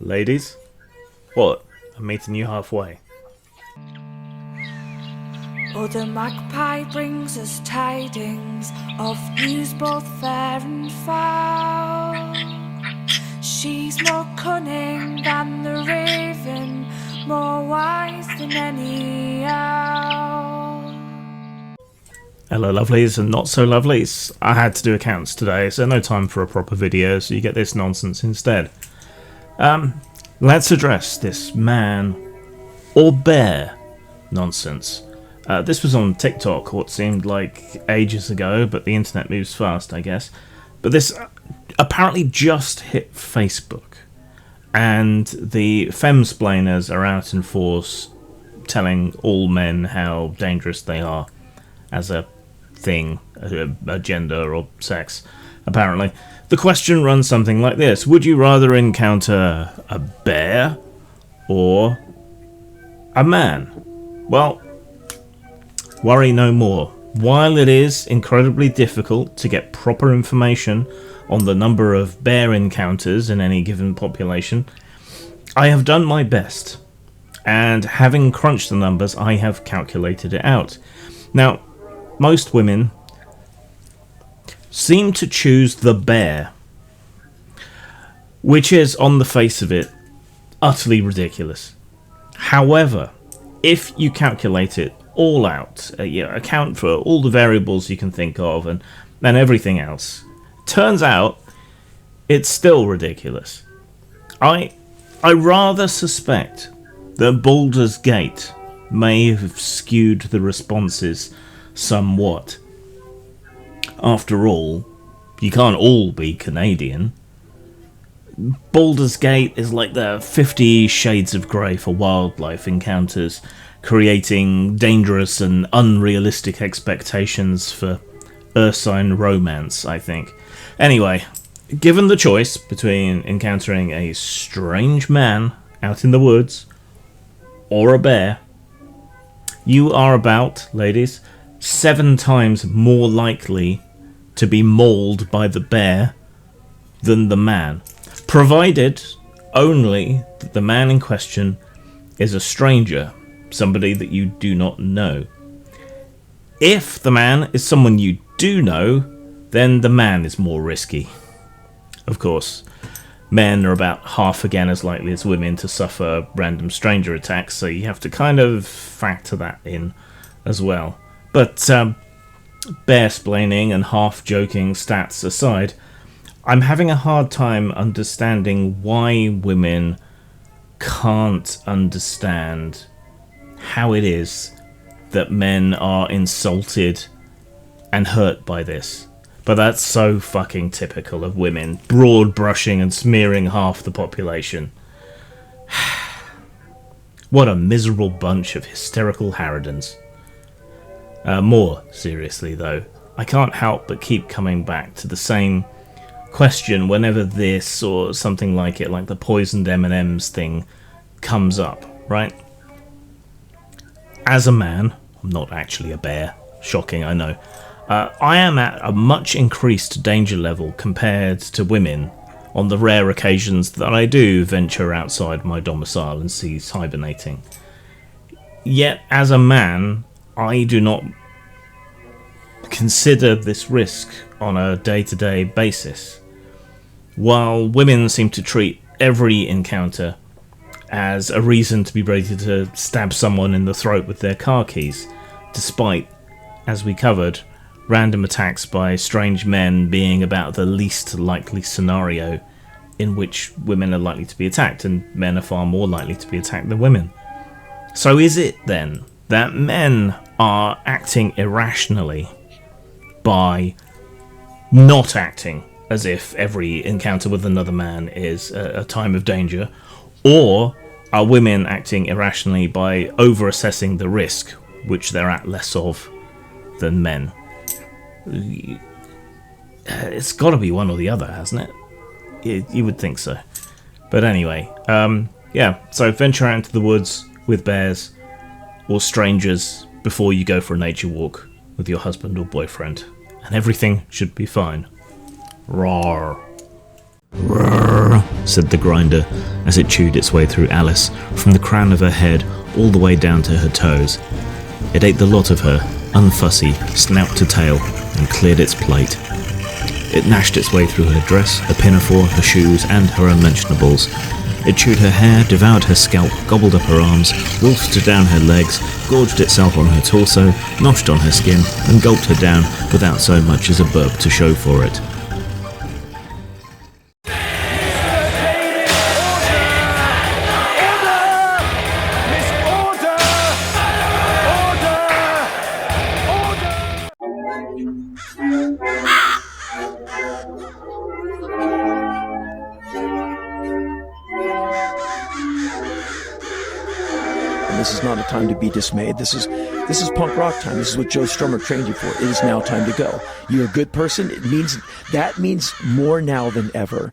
Ladies? What? I'm meeting you halfway. Oh, the magpie brings us tidings of news both fair and foul. She's more cunning than the raven, more wise than any owl. Hello lovelies and not so lovelies. I had to do accounts today, so no time for a proper video, so you get this nonsense instead. Let's address this man or bear nonsense. This was on TikTok, what seemed like ages ago, but the internet moves fast, I guess. But this apparently just hit Facebook, and the femsplainers are out in force telling all men how dangerous they are as a thing, a gender or sex, apparently. The question runs something like this: would you rather encounter a bear or a man? Well, worry no more. While it is incredibly difficult to get proper information on the number of bear encounters in any given population, I have done my best, and having crunched the numbers, I have calculated it out. Now, most women seem to choose the bear, which is, on the face of it, utterly ridiculous. However, if you calculate it all out, account for all the variables you can think of and everything else, turns out it's still ridiculous. I rather suspect that Baldur's Gate may have skewed the responses somewhat. After all, you can't all be Canadian. Baldur's Gate is like the 50 Shades of Grey for wildlife encounters, creating dangerous and unrealistic expectations for ursine romance, I think. Anyway, given the choice between encountering a strange man out in the woods or a bear, you are about, ladies, 7 times more likely to be mauled by the bear than the man, provided only that the man in question is a stranger, somebody that you do not know. If the man is someone you do know, then the man is more risky. Of course, men are about half again as likely as women to suffer random stranger attacks, so you have to kind of factor that in as well. But bear-splaining and half-joking stats aside, I'm having a hard time understanding why women can't understand how it is that men are insulted and hurt by this. But that's so fucking typical of women, broad brushing and smearing half the population. What a miserable bunch of hysterical harridans. More seriously though, I can't help but keep coming back to the same question whenever this or something like it, like the poisoned M&Ms thing, comes up, right? As a man, I'm not actually a bear, shocking I know, I am at a much increased danger level compared to women on the rare occasions that I do venture outside my domicile and cease hibernating. Yet, as a man, I do not consider this risk on a day-to-day basis, while women seem to treat every encounter as a reason to be ready to stab someone in the throat with their car keys, despite, as we covered, random attacks by strange men being about the least likely scenario in which women are likely to be attacked, and men are far more likely to be attacked than women. So is it then that men are acting irrationally by not acting as if every encounter with another man is a time of danger, or are women acting irrationally by over-assessing the risk, which they're at less of than men? It's got to be one or the other, hasn't it? You would think so. But anyway, yeah, so venture out into the woods with bears or strangers before you go for a nature walk with your husband or boyfriend, and everything should be fine. Roar. "Rrrr," said the grinder as it chewed its way through Alice from the crown of her head all the way down to her toes. It ate the lot of her, unfussy, snout to tail, and cleared its plate. It gnashed its way through her dress, her pinafore, her shoes, and her unmentionables. It chewed her hair, devoured her scalp, gobbled up her arms, wolfed down her legs, gorged itself on her torso, noshed on her skin, and gulped her down without so much as a burp to show for it. This is not a time to be dismayed. This is punk rock time. This is what Joe Strummer trained you for. It is now time to go. You're a good person. That means more now than ever.